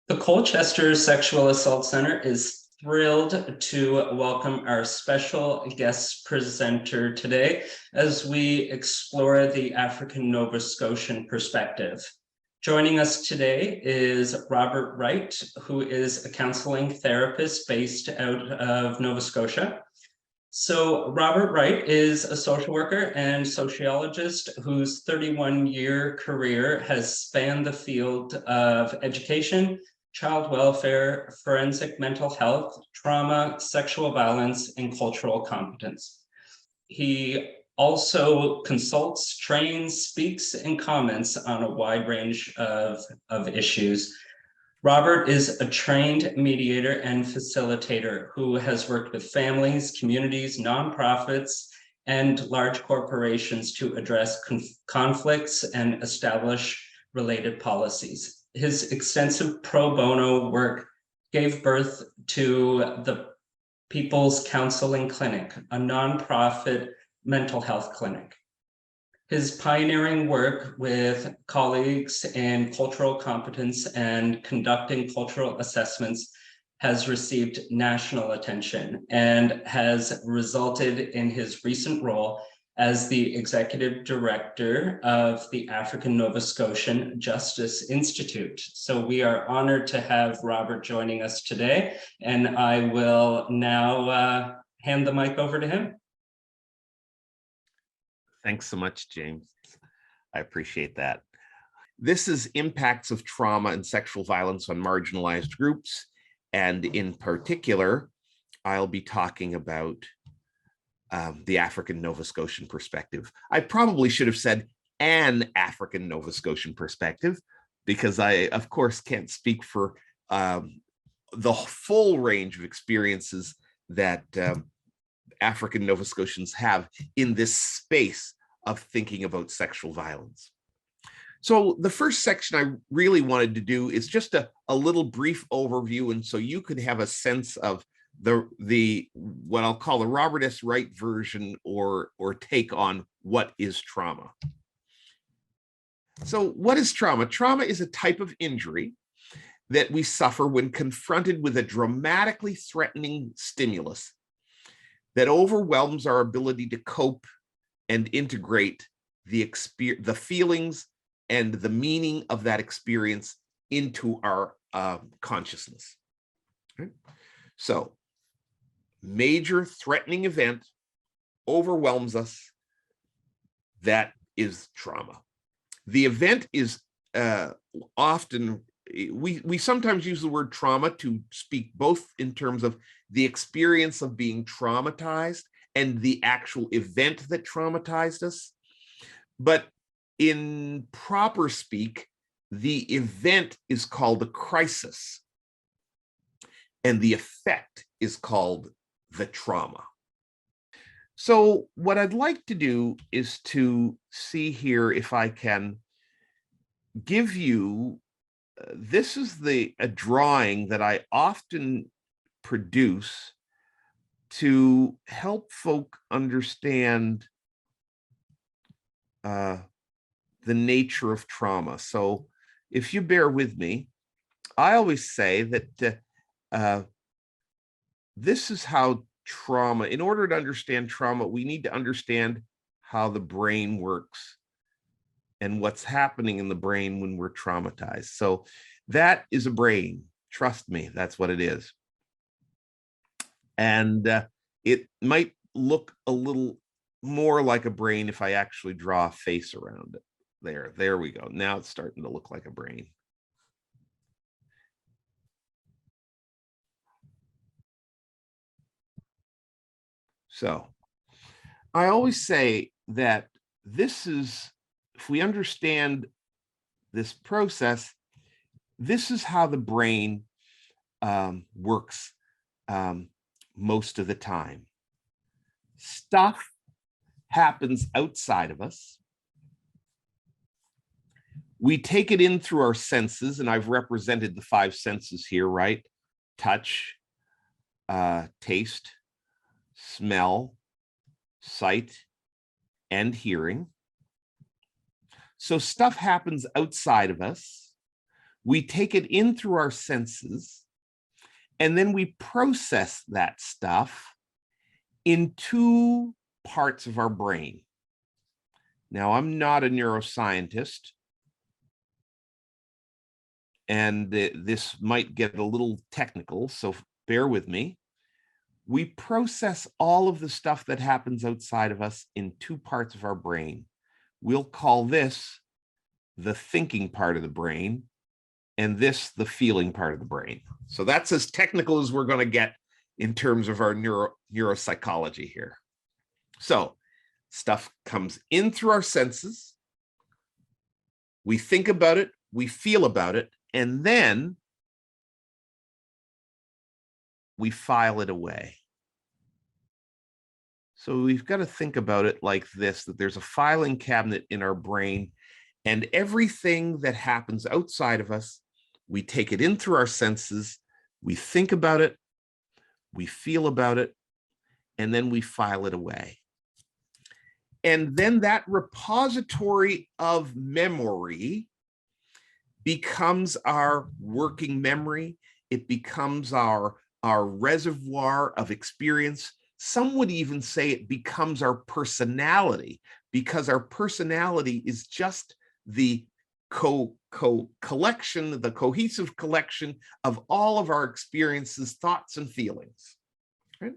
The Colchester Sexual Assault Centre is thrilled to welcome our special guest presenter today as we explore the African Nova Scotian perspective. Joining us today is Robert Wright, who is a counseling therapist based out of Nova Scotia. So Robert Wright is a social worker and sociologist whose 31-year career has spanned the field of education, child welfare, forensic mental health, trauma, sexual violence, and cultural competence. He also consults, trains, speaks, and comments on a wide range of issues. Robert is a trained mediator and facilitator who has worked with families, communities, nonprofits, and large corporations to address conflicts and establish related policies. His extensive pro bono work gave birth to the People's Counseling Clinic, a nonprofit mental health clinic. His pioneering work with colleagues in cultural competence and conducting cultural assessments has received national attention and has resulted in his recent role as the executive director of the African Nova Scotian Justice Institute. So we are honored to have Robert joining us today, and I will now hand the mic over to him. Thanks so much, James. I appreciate that. This is impacts of trauma and sexual violence on marginalized groups. And in particular, I'll be talking about the African Nova Scotian perspective. I probably should have said an African Nova Scotian perspective, because I, of course, can't speak for the full range of experiences that African Nova Scotians have in this space of thinking about sexual violence. So the first section I really wanted to do is just a little brief overview, and so you could have a sense of the what I'll call the Robert S. Wright version or take on what is trauma. So what is trauma? Trauma is a type of injury that we suffer when confronted with a dramatically threatening stimulus that overwhelms our ability to cope and integrate the feelings and the meaning of that experience into our consciousness. Okay? So, major threatening event overwhelms us. That is trauma. The event is often, we sometimes use the word trauma to speak both in terms of the experience of being traumatized and the actual event that traumatized us. But in proper speak, the event is called a crisis, and the effect is called the trauma. So what I'd like to do is to see here if I can give you, this is a drawing that I often produce to help folk understand the nature of trauma. So if you bear with me, I always say that this is how trauma, in order to understand trauma, we need to understand how the brain works and what's happening in the brain when we're traumatized. So that is a brain. Trust me, that's what it is. And it might look a little more like a brain if I actually draw a face around it. There we go. Now it's starting to look like a brain. So I always say that this is, if we understand this process, this is how the brain works most of the time. Stuff happens outside of us. We take it in through our senses, and I've represented the 5 senses here, right? Touch, taste, smell, sight, and hearing. So stuff happens outside of us. We take it in through our senses, and then we process that stuff in two parts of our brain. Now, I'm not a neuroscientist, and this might get a little technical, so bear with me. We process all of the stuff that happens outside of us in two parts of our brain. We'll call this the thinking part of the brain, and this the feeling part of the brain. So that's as technical as we're going to get in terms of our neuropsychology here. So stuff comes in through our senses. We think about it, we feel about it, and then we file it away. So we've got to think about it like this, that there's a filing cabinet in our brain, and everything that happens outside of us, we take it in through our senses, we think about it, we feel about it, and then we file it away. And then that repository of memory becomes our working memory. It becomes our reservoir of experience. Some would even say it becomes our personality, because our personality is just the collection, the cohesive collection of all of our experiences, thoughts, and feelings. Right?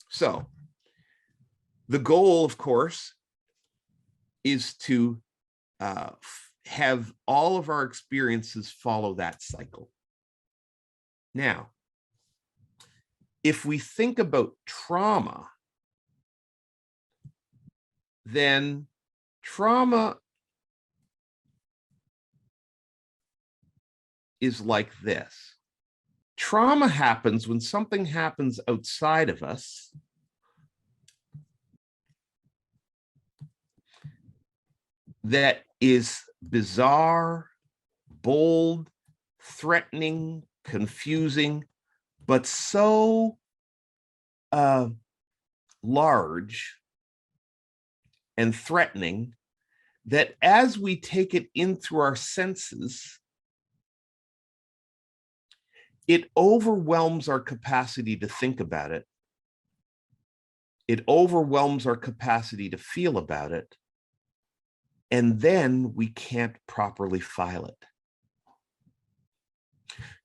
So the goal, of course, is to have all of our experiences follow that cycle. Now, if we think about trauma, then trauma is like this. Trauma happens when something happens outside of us that is bizarre, bold, threatening, confusing, but so large and threatening that as we take it in through our senses, it overwhelms our capacity to think about it. It overwhelms our capacity to feel about it. And then we can't properly file it.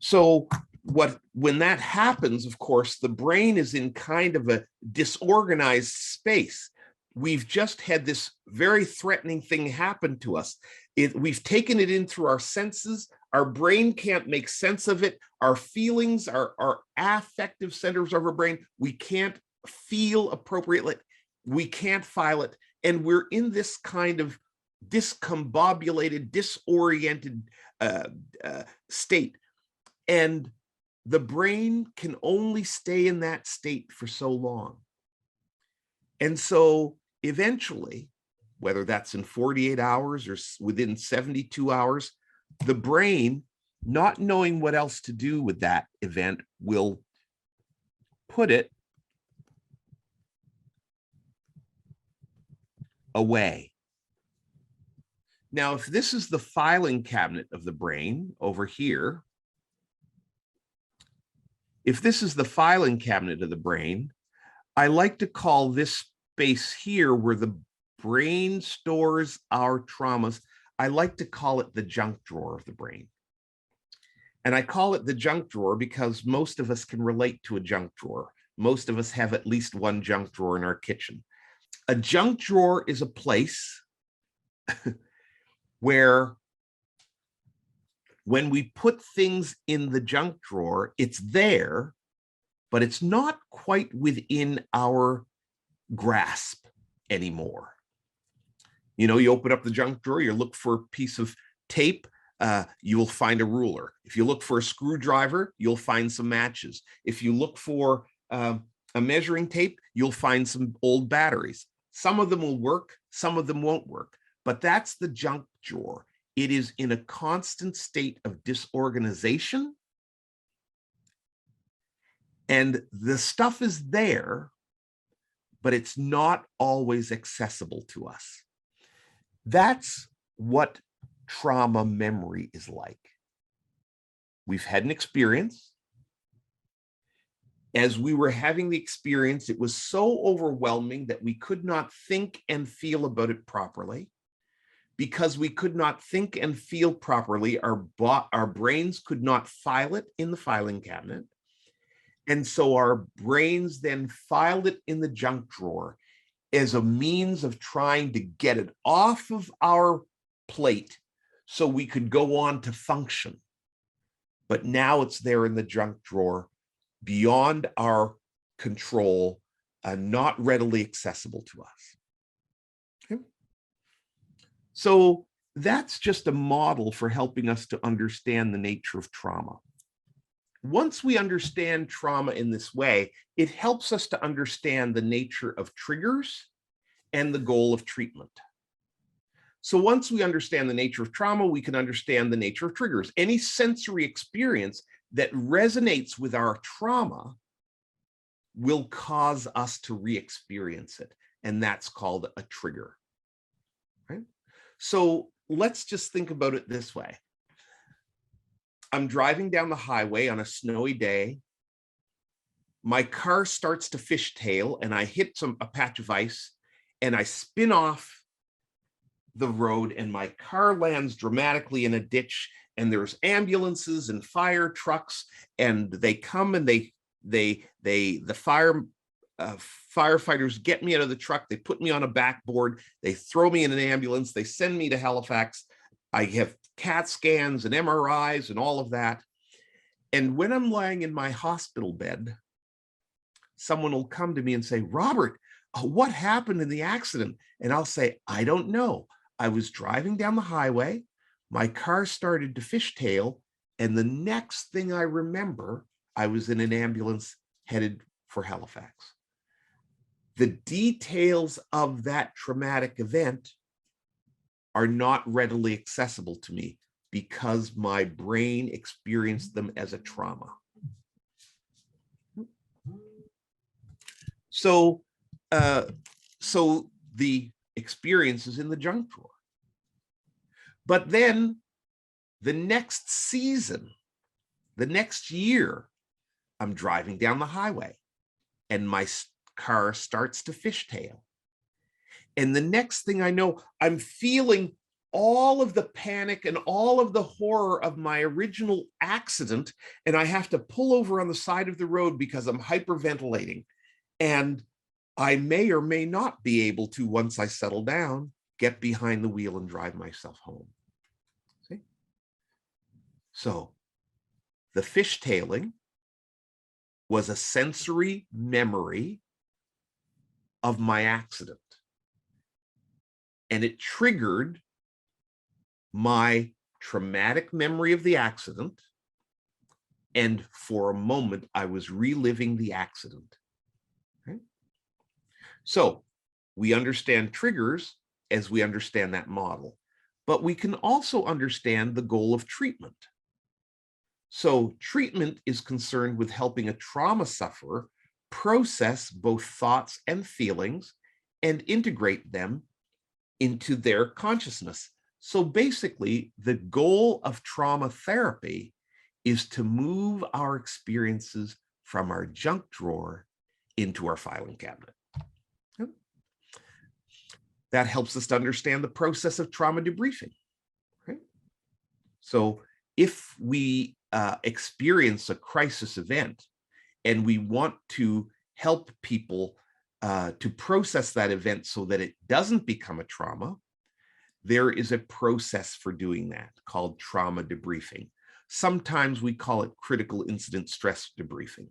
So when that happens, of course, the brain is in kind of a disorganized space. We've just had this very threatening thing happen to us. We've taken it in through our senses. Our brain can't make sense of it. Our feelings, our affective centers of our brain, we can't feel appropriately. We can't file it. And we're in this kind of discombobulated, disoriented state. And the brain can only stay in that state for so long. And so eventually, whether that's in 48 hours or within 72 hours, the brain, not knowing what else to do with that event, will put it away. Now, if this is the filing cabinet of the brain over here, if this is the filing cabinet of the brain, I like to call this space here where the brain stores our traumas, I like to call it the junk drawer of the brain. And I call it the junk drawer because most of us can relate to a junk drawer. Most of us have at least one junk drawer in our kitchen. A junk drawer is a place where when we put things in the junk drawer, it's there, but it's not quite within our grasp anymore. You know, you open up the junk drawer, you look for a piece of tape, you'll find a ruler. If you look for a screwdriver, you'll find some matches. If you look for a measuring tape, you'll find some old batteries. Some of them will work, some of them won't work, but that's the junk drawer. It is in a constant state of disorganization, and the stuff is there, but it's not always accessible to us. That's what trauma memory is like. We've had an experience. As we were having the experience, it was so overwhelming that we could not think and feel about it properly. Because we could not think and feel properly, our brains could not file it in the filing cabinet. And so our brains then filed it in the junk drawer as a means of trying to get it off of our plate so we could go on to function. But now it's there in the junk drawer, beyond our control, not readily accessible to us. Okay. So that's just a model for helping us to understand the nature of trauma. Once we understand trauma in this way, it helps us to understand the nature of triggers and the goal of treatment. So once we understand the nature of trauma, we can understand the nature of triggers. Any sensory experience that resonates with our trauma will cause us to re-experience it, and that's called a trigger. Right? So let's just think about it this way. I'm driving down the highway on a snowy day. My car starts to fishtail and I hit a patch of ice and I spin off the road and my car lands dramatically in a ditch, and there's ambulances and fire trucks, and they come and the firefighters get me out of the truck. They put me on a backboard. They throw me in an ambulance. They send me to Halifax. I have CAT scans and MRIs and all of that. And when I'm lying in my hospital bed, someone will come to me and say, "Robert, what happened in the accident?" And I'll say, "I don't know. I was driving down the highway. My car started to fishtail. And the next thing I remember, I was in an ambulance headed for Halifax." The details of that traumatic event are not readily accessible to me because my brain experienced them as a trauma. So the experience is in the junk drawer. But then the next season, the next year, I'm driving down the highway and my car starts to fishtail. And the next thing I know, I'm feeling all of the panic and all of the horror of my original accident. And I have to pull over on the side of the road because I'm hyperventilating. And I may or may not be able to, once I settle down, get behind the wheel and drive myself home. See? So the fishtailing was a sensory memory of my accident. And it triggered my traumatic memory of the accident. And for a moment, I was reliving the accident. Okay? So we understand triggers as we understand that model, but we can also understand the goal of treatment. So treatment is concerned with helping a trauma sufferer process both thoughts and feelings and integrate them into their consciousness. So basically, the goal of trauma therapy is to move our experiences from our junk drawer into our filing cabinet. That helps us to understand the process of trauma debriefing. Okay? So if we experience a crisis event and we want to help people to process that event so that it doesn't become a trauma, there is a process for doing that called trauma debriefing. Sometimes we call it critical incident stress debriefing.